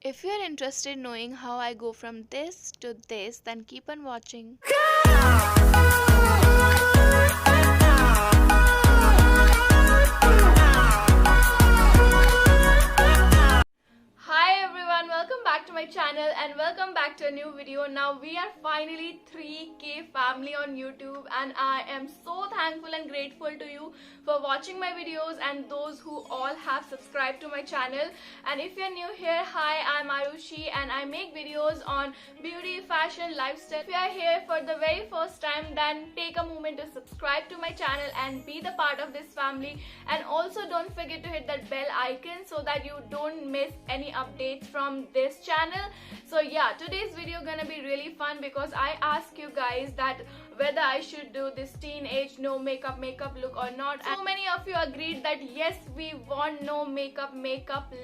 If you are interested in knowing how I go from this to this, then keep on watching. Hi everyone, welcome back to my channel and welcome back to a new video. Now we are finally 3K family on YouTube and I am so thankful and grateful to you for watching my videos and those who all have subscribed to my channel. And if you're new here, hi, I'm Arushi and I make videos on beauty, fashion, lifestyle. If you are here for the very first time, then take a moment to subscribe to my channel and be the part of this family. And also don't forget to hit that bell icon so that you don't miss any updates from this channel. So yeah, today's video gonna be really fun because I asked you guys that whether I should do this teenage no makeup look or not. So many of you agreed that yes, we want no makeup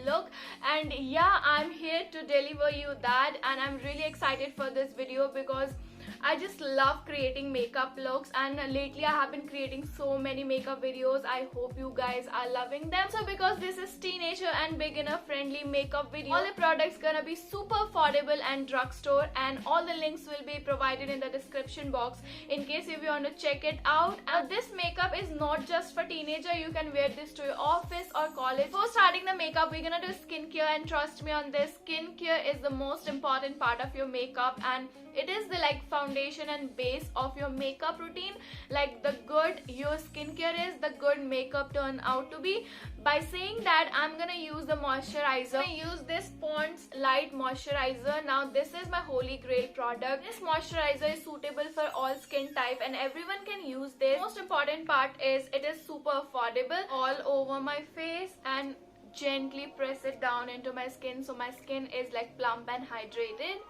look, and yeah, I'm here to deliver you that. And I'm really excited for this video because I just love creating makeup looks, and lately I have been creating so many makeup videos. I hope you guys are loving them. So because this is teenager and beginner friendly makeup video, all the products gonna be super affordable and drugstore, and all the links will be provided in the description box in case if you want to check it out. And this makeup is not just for teenager, you can wear this to your office or college. Before starting the makeup, we're gonna do skincare, and trust me on this, skincare is the most important part of your makeup, and it is the foundation and base of your makeup routine. Like the good your skincare is, the good makeup turn out to be. By saying that, I'm gonna use the moisturizer. I use this Pond's Light Moisturizer. Now this is my holy grail product. This moisturizer is suitable for all skin type and everyone can use this. Most important part is it is super affordable. All over my face and gently press it down into my skin so my skin is like plump and hydrated.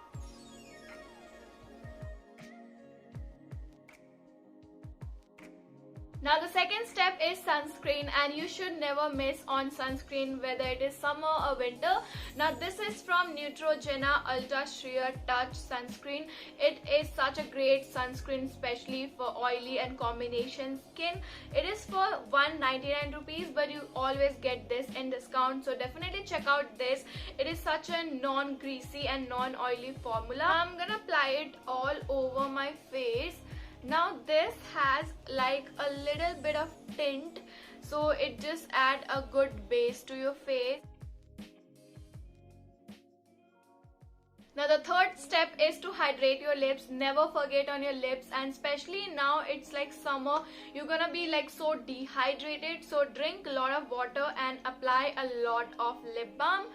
Now the second step is sunscreen, and you should never miss on sunscreen whether it is summer or winter. Now this is from Neutrogena Ultra Sheer Touch Sunscreen. It is such a great sunscreen especially for oily and combination skin. It is for 199 rupees, but you always get this in discount, so definitely check out this. It is such a non-greasy and non-oily formula. I'm gonna apply it all over my face. Now this has like a little bit of tint, so it just adds a good base to your face. Now the third step is to hydrate your lips. Never forget on your lips, and especially now it's like summer, you're gonna be like so dehydrated, so drink a lot of water and apply a lot of lip balm.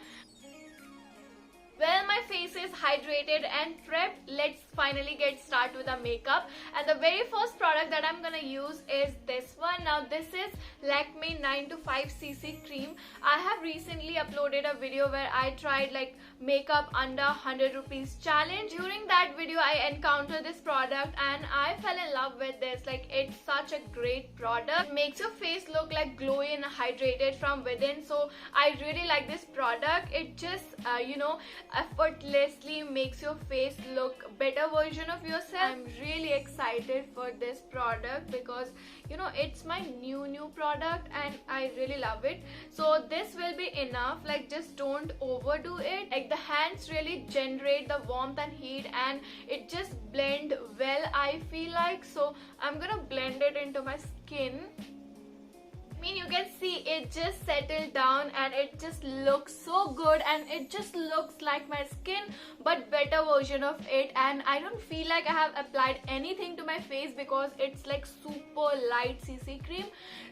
Well, my face is hydrated and prepped. Let's finally get started with the makeup. And the very first product that I'm gonna use is this one. Now this is Lakme 9to5cc cream. I have recently uploaded a video where I tried like makeup under 100 rupees challenge. During that video I encountered this product and I fell in love with this. Like, it's such a great product. It makes your face look like glowy and hydrated from within. So I really like this product. It just effortlessly makes your face look better version of yourself. I'm really excited for this product because it's my new product and I really love it. So this will be enough. Like, just don't overdo it. Like, the hands really generate the warmth and heat and it just blend well, I feel like. So I'm gonna blend it into my skin. I mean, you can see it just settled down and it just looks so good, and it just looks like my skin but better version of it. And I don't feel like I have applied anything to my face because it's like super light CC cream.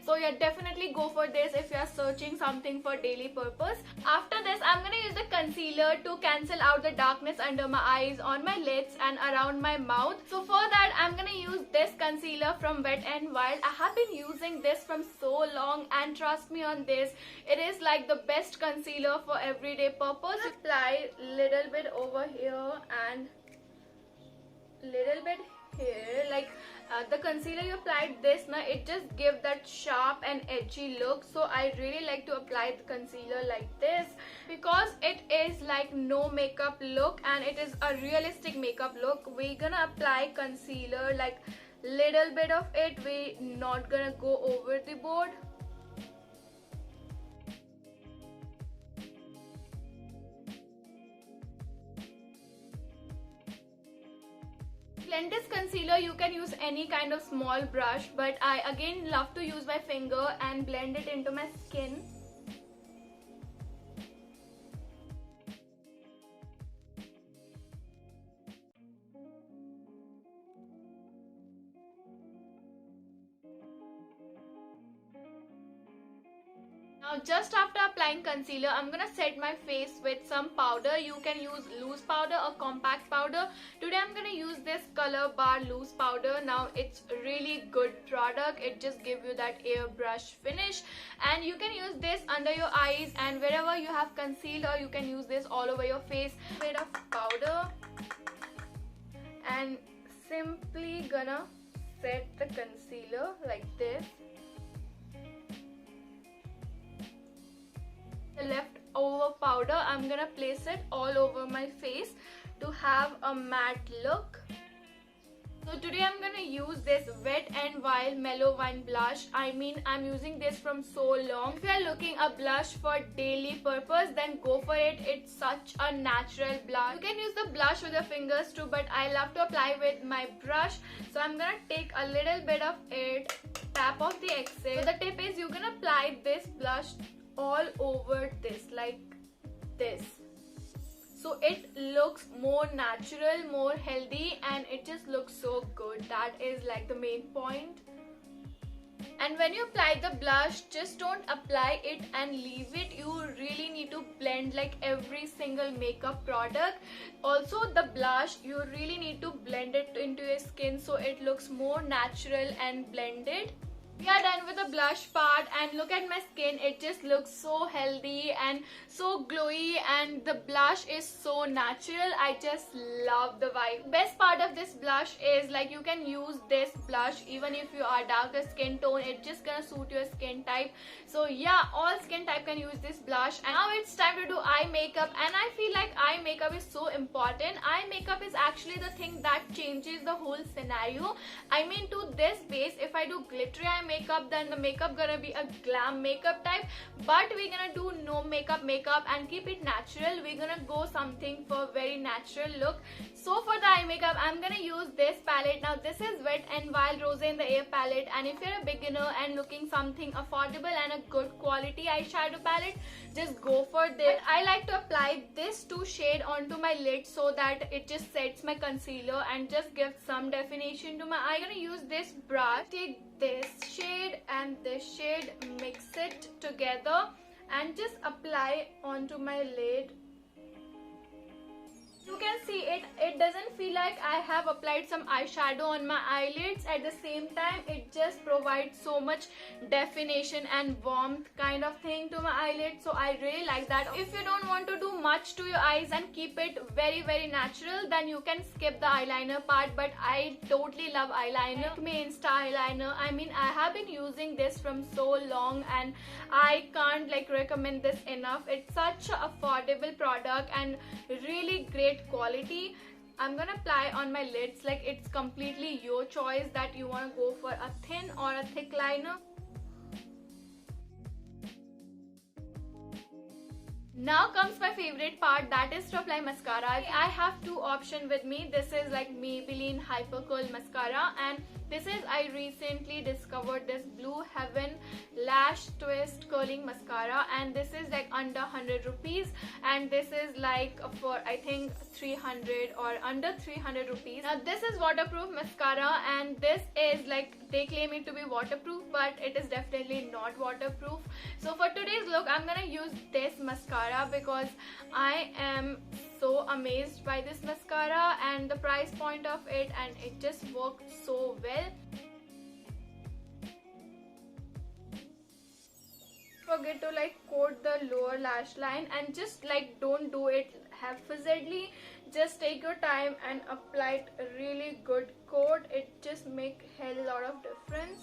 So yeah, definitely go for this if you are searching something for daily purpose. After this, I'm gonna use the concealer to cancel out the darkness under my eyes, on my lids and around my mouth. So for that, I'm gonna use this concealer from Wet n Wild. I have been using this from so long, and trust me on this, it is like the best concealer for everyday purpose. Apply little bit over here and little bit here. Like the concealer you applied this, now it just gives that sharp and edgy look. So I really like to apply the concealer like this because it is like no makeup look and it is a realistic makeup look. We're gonna apply concealer like little bit of it. We not gonna go over the board. blend this concealer, you can use any kind of small brush, but I again love to use my finger and blend it into my skin. Now just after applying concealer, I'm gonna set my face with some powder. You can use loose powder or compact powder. Today I'm gonna use this Color Bar loose powder. Now it's a really good product. It just gives you that airbrush finish, and you can use this under your eyes and wherever you have concealed, or you can use this all over your face. A bit of powder, and simply gonna set the concealer like this. The leftover powder, I'm gonna place it all over my face to have a matte look. So today I'm gonna use this Wet n Wild Mellow Wine blush. I'm using this from so long. If you are looking a blush for daily purpose, then go for it. It's such a natural blush. You can use the blush with your fingers too, but I love to apply with my brush. So I'm gonna take a little bit of it, tap off the excess. So the tip is you're gonna apply this blush all over this, like this, so it looks more natural, more healthy, and it just looks so good. That is like the main point. And when you apply the blush, just don't apply it and leave it. You really need to blend like every single makeup product. Also the blush, you really need to blend it into your skin so it looks more natural and blended. We are done with the blush part, and look at my skin. It just looks so healthy and so glowy, and the blush is so natural. I just love the vibe. Best part of this blush is like you can use this blush even if you are darker skin tone. It's just gonna suit your skin type. So yeah, all skin type can use this blush. And now it's time to do eye makeup, and I feel like eye makeup is so important. Eye makeup is actually the thing that changes the whole scenario. To this base, if I do glittery eye makeup, then the makeup gonna be a glam makeup type, but we're gonna do no makeup and keep it natural. We're gonna go something for very natural look. So for the eye makeup, I'm gonna use this palette. Now this is Wet n Wild Rose in the Air palette, and if you're a beginner and looking something affordable and a good quality eyeshadow palette, just go for this. I like to apply this 2 shade onto my lid so that it just sets my concealer and just gives some definition to my eye. I'm gonna use this brush, take this shade and this shade, mix it together and just apply onto my lid. You can see it doesn't feel like I have applied some eyeshadow on my eyelids. At the same time, it just provides so much definition and warmth kind of thing to my eyelids. So I really like that. If you don't want to do much to your eyes and keep it very natural, then you can skip the eyeliner part. But I totally love eyeliner. Me Insta eyeliner. I have been using this from so long, and I can't recommend this enough. It's such an affordable product and really great quality. I'm gonna apply on my lids. It's completely your choice that you want to go for a thin or a thick liner. Now comes my favorite part, that is to apply mascara. I have 2 options with me. This is Maybelline Hyper Curl Mascara, and this is, I recently discovered this Blue Heaven Lash Twist Curling Mascara, and this is under 100 rupees, and this is for I think 300 or under 300 rupees. Now this is waterproof mascara, and this is they claim it to be waterproof, but it is definitely not waterproof. So for today's look, I'm gonna use this mascara because I am so amazed by this mascara and the price point of it, and it just worked so well. Forget to coat the lower lash line, and just don't do it haphazardly. Just take your time and apply it a really good coat. It just make hell lot of difference.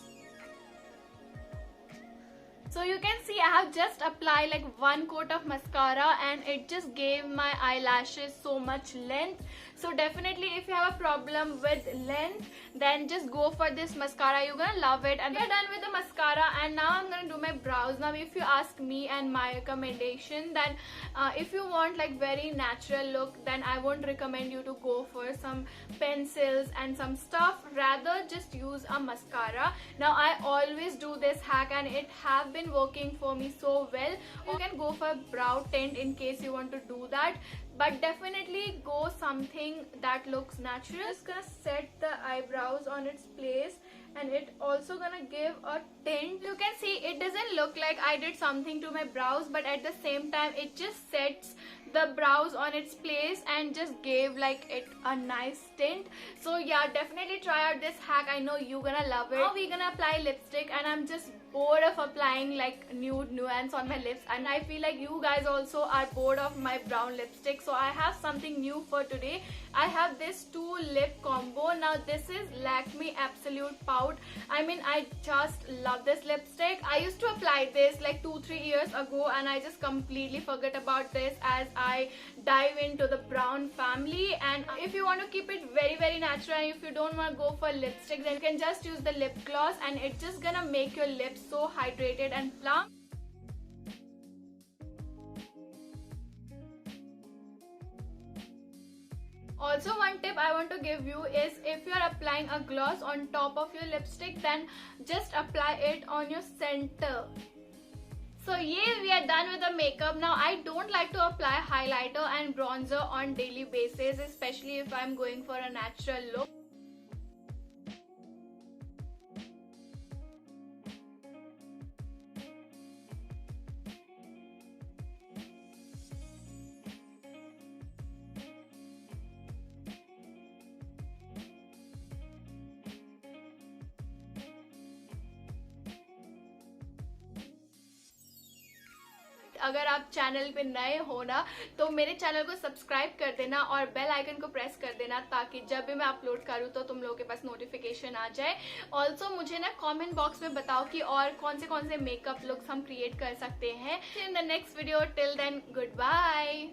So you can see I have just applied like one coat of mascara and it just gave my eyelashes so much length. So definitely if you have a problem with length, then just go for this mascara. You're gonna love it. And we're done with the mascara and now I'm gonna do my brows. Now if you ask me and my recommendation, then if you want like very natural look, then I won't recommend you to go for some pencils and some stuff. Rather just use a mascara. Now I always do this hack and it have been working for me so well. You can go for brow tint in case you want to do that, but definitely go something that looks natural. Just gonna set the eyebrows on its place and it also gonna give a tint. You can see it doesn't look like I did something to my brows, but at the same time it just sets the brows on its place and just gave like it a nice tint. So yeah, definitely try out this hack. I know you're gonna love it. Now we're gonna apply lipstick and I'm just bored of applying like nude nuance on my lips, and I feel like you guys also are bored of my brown lipstick. So I have something new for today. I have this 2 lip combo. Now this is Lakme Absolute Pout. I mean, I just love this lipstick. I used to apply this like 2-3 years ago and I just completely forgot about this as I dive into the brown family. And if you want to keep it very natural and if you don't want to go for lipstick, then you can just use the lip gloss and it's just gonna make your lips so hydrated and plump. Also, one tip I want to give you is if you are applying a gloss on top of your lipstick, then just apply it on your center. So yeah, we are done with the makeup. Now I don't like to apply highlighter and bronzer on daily basis, especially if I'm going for a natural look. अगर आप channel पे नए हो ना, तो मेरे channel को subscribe कर देना और बेल आइकन को प्रेस कर देना ताकि जब भी मैं अपलोड करूँ तो तुम लोगों के पास नोटिफिकेशन आ जाए. ऑल्सो मुझे ना कमेंट बॉक्स में बताओ कि और कौन से मेकअप लुक्स हम क्रिएट कर सकते हैं. In the next video, till then good bye.